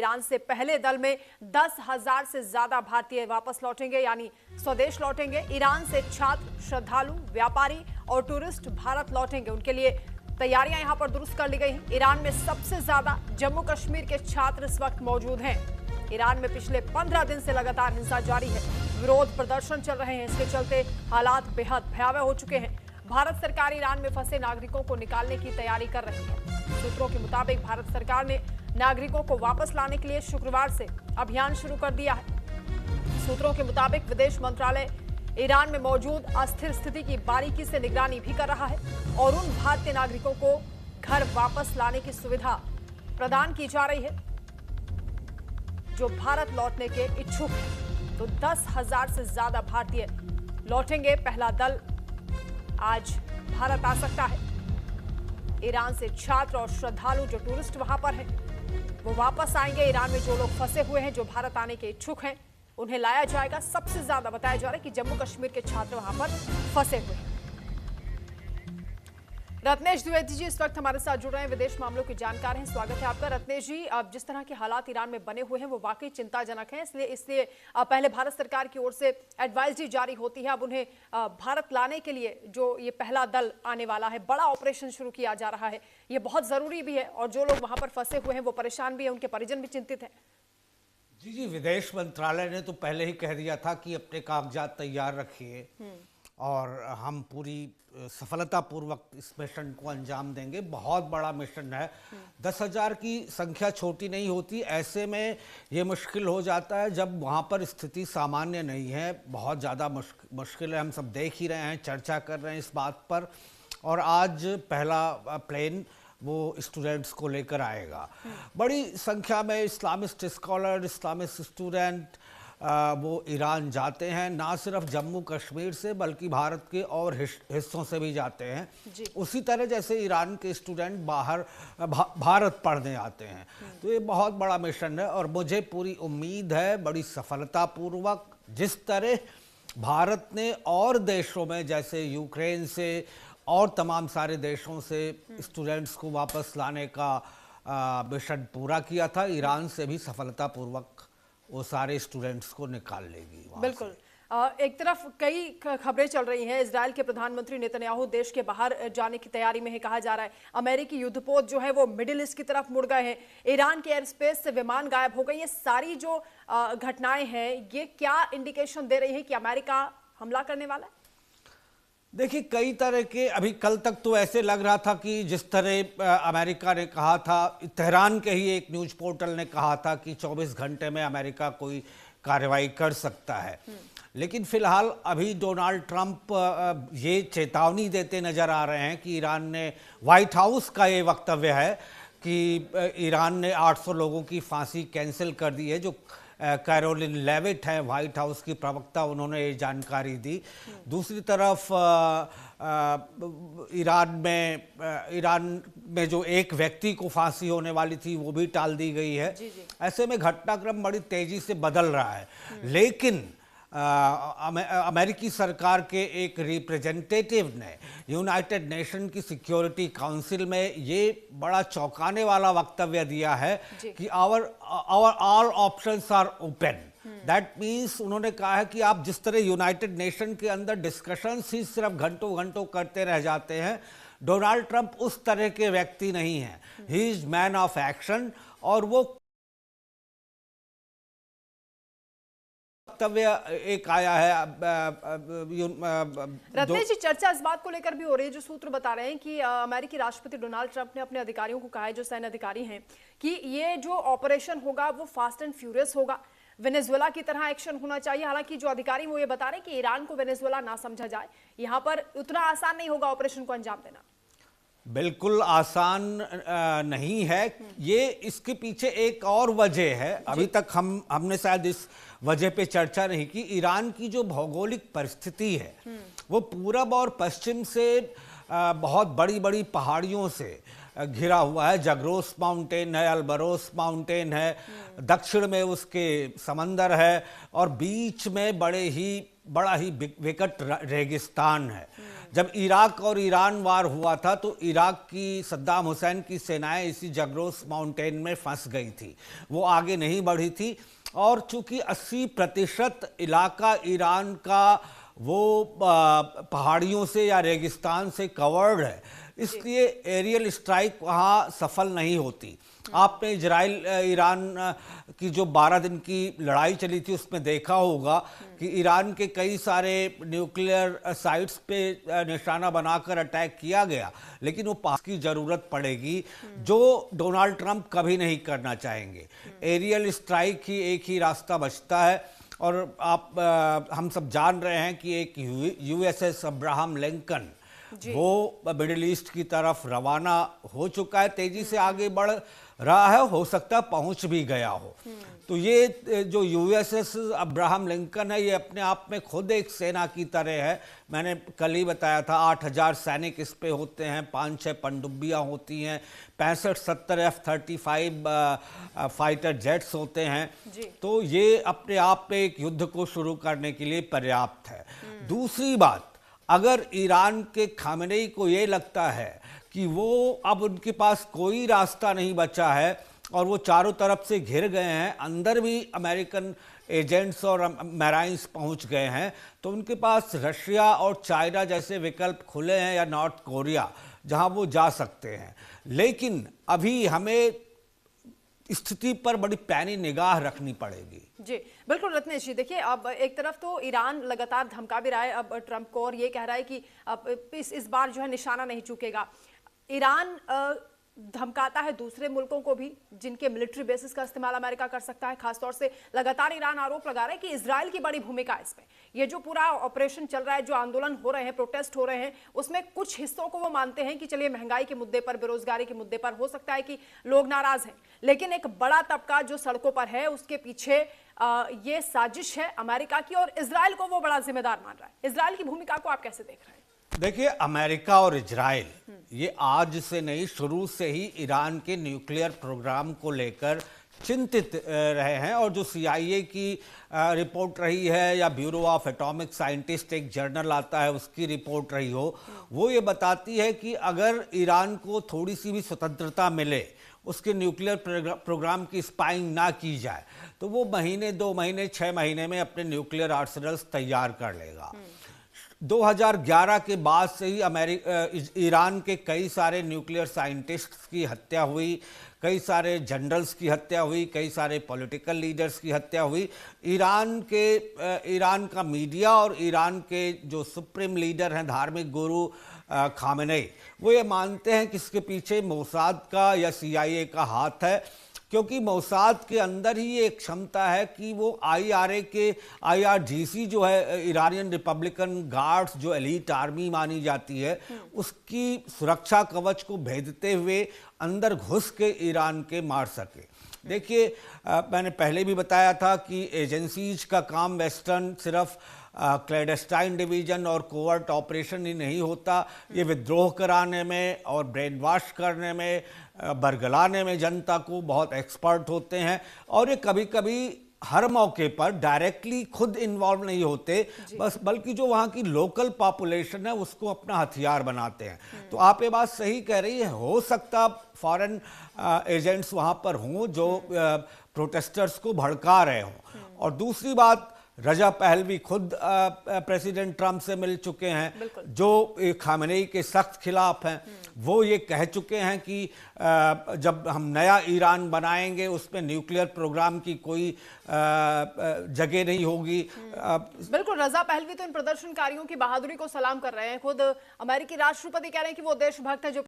Iran से पहले दल में 10,000 से ज्यादा भारतीय वापस लौटेंगे, यानी स्वदेश लौटेंगे। ईरान से छात्र, श्रद्धालु, व्यापारी और टूरिस्ट भारत लौटेंगे। उनके लिए तैयारियां यहां पर दुरुस्त कर ली गई हैं। ईरान में सबसे ज्यादा जम्मू कश्मीर के छात्र इस वक्त मौजूद हैं। ईरान में पिछले 15 दिन से लगातार हिंसा जारी है। विरोध प्रदर्शन चल रहे हैं। इसके चलते हालात बेहद भयावह हो चुके हैं। भारत सरकार ईरान में फंसे नागरिकों को निकालने की तैयारी कर रही है। सूत्रों के मुताबिक भारत सरकार ने नागरिकों को वापस लाने के लिए शुक्रवार से अभियान शुरू कर दिया है। सूत्रों के मुताबिक विदेश मंत्रालय ईरान में मौजूद अस्थिर स्थिति की बारीकी से निगरानी भी कर रहा है और उन भारतीय नागरिकों को घर वापस लाने की सुविधा प्रदान की जा रही है जो भारत लौटने के इच्छुक हैं। तो 10,000 से ज्यादा भारतीय लौटेंगे। पहला दल आज भारत आ सकता है। ईरान से छात्र और श्रद्धालु जो टूरिस्ट वहां पर हैं वो वापस आएंगे। ईरान में जो लोग फंसे हुए हैं, जो भारत आने के इच्छुक हैं, उन्हें लाया जाएगा। सबसे ज्यादा बताया जा रहा है कि जम्मू कश्मीर के छात्र वहां पर फंसे हुए हैं। रत्नेश द्विवेदी जी इस वक्त हमारे साथ जुड़ रहे हैं, विदेश मामलों के जानकार हैं। स्वागत है आपका रत्नेश जी। अब जिस तरह के हालात ईरान में बने हुए हैं वो वाकई चिंताजनक हैं। इसलिए पहले भारत सरकार की ओर से एडवाइजरी जारी होती है। अब उन्हें भारत लाने के लिए जो ये पहला दल आने वाला है, बड़ा ऑपरेशन शुरू किया जा रहा है। ये बहुत जरूरी भी है और जो लोग वहां पर फंसे हुए हैं वो परेशान भी है, उनके परिजन भी चिंतित हैं। जी, विदेश मंत्रालय ने तो पहले ही कह दिया था कि अपने कागजात तैयार रखिए और हम पूरी सफलतापूर्वक इस मिशन को अंजाम देंगे। बहुत बड़ा मिशन है। 10,000 की संख्या छोटी नहीं होती। ऐसे में ये मुश्किल हो जाता है जब वहाँ पर स्थिति सामान्य नहीं है। बहुत ज़्यादा मुश्किल है। हम सब देख ही रहे हैं, चर्चा कर रहे हैं इस बात पर। और आज पहला प्लेन वो स्टूडेंट्स को लेकर आएगा। बड़ी संख्या में इस्लामिस्ट स्कॉलर, इस्लामिस्ट स्टूडेंट वो ईरान जाते हैं। ना सिर्फ जम्मू कश्मीर से बल्कि भारत के और हिस्सों से भी जाते हैं। उसी तरह जैसे ईरान के स्टूडेंट बाहर भारत पढ़ने आते हैं। तो ये बहुत बड़ा मिशन है और मुझे पूरी उम्मीद है बड़ी सफलतापूर्वक जिस तरह भारत ने और देशों में जैसे यूक्रेन से और तमाम सारे देशों से स्टूडेंट्स को वापस लाने का मिशन पूरा किया था, ईरान से भी सफलतापूर्वक वो सारे स्टूडेंट्स को निकाल लेगी। बिल्कुल। एक तरफ कई खबरें चल रही हैं। इजराइल के प्रधानमंत्री नेतन्याहू देश के बाहर जाने की तैयारी में है, कहा जा रहा है। अमेरिकी युद्धपोत जो है वो मिडिल ईस्ट की तरफ मुड़ गए हैं। ईरान के एयर स्पेस से विमान गायब हो गए। ये सारी जो घटनाएं हैं ये क्या इंडिकेशन दे रही है कि अमेरिका हमला करने वाला है? देखिए, कई तरह के अभी कल तक तो ऐसे लग रहा था कि जिस तरह अमेरिका ने कहा था, तेहरान के ही एक न्यूज़ पोर्टल ने कहा था कि 24 घंटे में अमेरिका कोई कार्रवाई कर सकता है। लेकिन फिलहाल अभी डोनाल्ड ट्रंप ये चेतावनी देते नजर आ रहे हैं कि ईरान ने, व्हाइट हाउस का ये वक्तव्य है कि ईरान ने 800 लोगों की फांसी कैंसिल कर दी है। जो कैरोलिन लेविट है व्हाइट हाउस की प्रवक्ता, उन्होंने ये जानकारी दी। दूसरी तरफ ईरान में जो एक व्यक्ति को फांसी होने वाली थी वो भी टाल दी गई है। ऐसे में घटनाक्रम बड़ी तेजी से बदल रहा है। लेकिन अमेरिकी सरकार के एक रिप्रेजेंटेटिव ने यूनाइटेड नेशन की सिक्योरिटी काउंसिल में ये बड़ा चौंकाने वाला वक्तव्य दिया है कि our all options are open. That means उन्होंने कहा है कि आप जिस तरह यूनाइटेड नेशन के अंदर डिस्कशंस ही सिर्फ घंटों घंटों करते रह जाते हैं, डोनाल्ड ट्रंप उस तरह के व्यक्ति नहीं है। He is man of action. और वो वक्तव्य एक आया है। रत्नेश जी, चर्चा इस बात को लेकर भी हो रही है, जो सूत्र बता रहे हैं कि अमेरिकी राष्ट्रपति डोनाल्ड ट्रंप ने अपने अधिकारियों को कहा है, जो सैन्य अधिकारी हैं, कि ये जो ऑपरेशन होगा वो फास्ट एंड फ्यूरियस होगा। वेनेजुएला की तरह एक्शन होना चाहिए। हालांकि जो अधिकारी वो ये बता रहे हैं कि ईरान को वेनेजुएला ना समझा जाए। यहाँ पर उतना आसान नहीं होगा ऑपरेशन को अंजाम देना। बिल्कुल आसान नहीं है ये। इसके पीछे एक और वजह है, अभी तक हमने शायद इस वजह पे चर्चा नहीं की। ईरान की जो भौगोलिक परिस्थिति है वो पूरब और पश्चिम से बहुत बड़ी बड़ी पहाड़ियों से घिरा हुआ है। जगरोस माउंटेन है, अल्बरोस माउंटेन है, दक्षिण में उसके समंदर है और बीच में बड़ा ही विकट रेगिस्तान है। जब इराक और ईरान वार हुआ था तो इराक की सद्दाम हुसैन की सेनाएं इसी जगरोस माउंटेन में फंस गई थी, वो आगे नहीं बढ़ी थी। और चूंकि 80% इलाका ईरान का वो पहाड़ियों से या रेगिस्तान से कवर्ड है, इसलिए एरियल स्ट्राइक वहाँ सफल नहीं होती। आपने इजराइल ईरान की जो 12 दिन की लड़ाई चली थी उसमें देखा होगा कि ईरान के कई सारे न्यूक्लियर साइट्स पे निशाना बनाकर अटैक किया गया, लेकिन वो पास की ज़रूरत पड़ेगी जो डोनाल्ड ट्रंप कभी नहीं करना चाहेंगे। एरियल स्ट्राइक ही एक ही रास्ता बचता है। और हम सब जान रहे हैं कि एक यूएसएस अब्राहम लिंकन वो मिडिल ईस्ट की तरफ रवाना हो चुका है, तेजी से आगे बढ़ रहा है, हो सकता है पहुंच भी गया हो। तो ये जो यूएसएस अब्राहम लिंकन है, ये अपने आप में खुद एक सेना की तरह है। मैंने कल ही बताया था 8000 सैनिक इस पे होते हैं, 5-6 पनडुब्बियाँ होती हैं, 65-70 F-35 फाइटर जेट्स होते हैं। तो ये अपने आप में एक युद्ध को शुरू करने के लिए पर्याप्त है। दूसरी बात, अगर ईरान के खामेनेई को ये लगता है कि वो अब उनके पास कोई रास्ता नहीं बचा है और वो चारों तरफ से घिर गए हैं, अंदर भी अमेरिकन एजेंट्स और मैराइन्स पहुंच गए हैं, तो उनके पास रशिया और चाइना जैसे विकल्प खुले हैं या नॉर्थ कोरिया, जहां वो जा सकते हैं। लेकिन अभी हमें स्थिति पर बड़ी पैनी निगाह रखनी पड़ेगी। जी बिल्कुल रत्नेश जी, देखिए अब एक तरफ तो ईरान लगातार धमका भी रहा है अब ट्रंप को, और ये कह रहा है कि अब इस बार जो है निशाना नहीं चूकेगा। ईरान धमकाता है दूसरे मुल्कों को भी जिनके मिलिट्री बेसिस का इस्तेमाल अमेरिका कर सकता है। खासतौर से लगातार ईरान आरोप लगा रहा है कि इजराइल की बड़ी भूमिका है इसमें। ये जो पूरा ऑपरेशन चल रहा है, जो आंदोलन हो रहे हैं, प्रोटेस्ट हो रहे हैं, उसमें कुछ हिस्सों को वो मानते हैं कि चलिए महंगाई के मुद्दे पर, बेरोजगारी के मुद्दे पर हो सकता है कि लोग नाराज हैं, लेकिन एक बड़ा तबका जो सड़कों पर है उसके पीछे ये साजिश है अमेरिका की, और इजराइल को वो बड़ा जिम्मेदार मान रहा है। इजराइल की भूमिका को आप कैसे देख रहे हैं? देखिए, अमेरिका और इजराइल ये आज से नहीं, शुरू से ही ईरान के न्यूक्लियर प्रोग्राम को लेकर चिंतित रहे हैं। और जो CIA की रिपोर्ट रही है या ब्यूरो ऑफ एटॉमिक साइंटिस्ट एक जर्नल आता है उसकी रिपोर्ट रही हो, वो ये बताती है कि अगर ईरान को थोड़ी सी भी स्वतंत्रता मिले, उसके न्यूक्लियर प्रोग्राम की स्पाइंग ना की जाए, तो वो महीने, 2 महीने, 6 महीने में अपने न्यूक्लियर आर्सेनल्स तैयार कर लेगा। 2011 के बाद से ही ईरान के कई सारे न्यूक्लियर साइंटिस्ट्स की हत्या हुई, कई सारे जनरल्स की हत्या हुई, कई सारे पॉलिटिकल लीडर्स की हत्या हुई। ईरान का मीडिया और ईरान के जो सुप्रीम लीडर हैं, धार्मिक गुरु खामेनेई, वो ये मानते हैं कि इसके पीछे मोसाद का या CIA का हाथ है, क्योंकि मोसाद के अंदर ही एक क्षमता है कि वो IRGC जो है, ईरानियन रिपब्लिकन गार्ड्स, जो एलीट आर्मी मानी जाती है, उसकी सुरक्षा कवच को भेदते हुए अंदर घुस के ईरान के मार सके। देखिए, मैंने पहले भी बताया था कि एजेंसीज का काम वेस्टर्न सिर्फ क्लैंडस्टाइन डिवीजन और कोवर्ट ऑपरेशन ही नहीं होता, ये विद्रोह कराने में और ब्रेन वॉश करने में, बरगलाने में जनता को बहुत एक्सपर्ट होते हैं। और ये कभी कभी हर मौके पर डायरेक्टली खुद इन्वॉल्व नहीं होते, बस बल्कि जो वहाँ की लोकल पॉपुलेशन है उसको अपना हथियार बनाते हैं। तो आप ये बात सही कह रही है, हो सकता फॉरेन एजेंट्स वहाँ पर हों जो प्रोटेस्टर्स को भड़का रहे हों। और दूसरी बात, रजा पहलवी खुद प्रेसिडेंट ट्रंप से मिल चुके हैं, जो खामेनेई के सख्त खिलाफ हैं। वो ये कह चुके हैं कि जब हम नया ईरान बनाएंगे उसमें न्यूक्लियर प्रोग्राम की कोई जगह नहीं होगी। बिल्कुल, रजा पहलवी तो इन प्रदर्शनकारियों की बहादुरी को सलाम कर रहे हैं। खुद अमेरिकी राष्ट्रपति कह रहे हैं कि वो देशभक्त है जो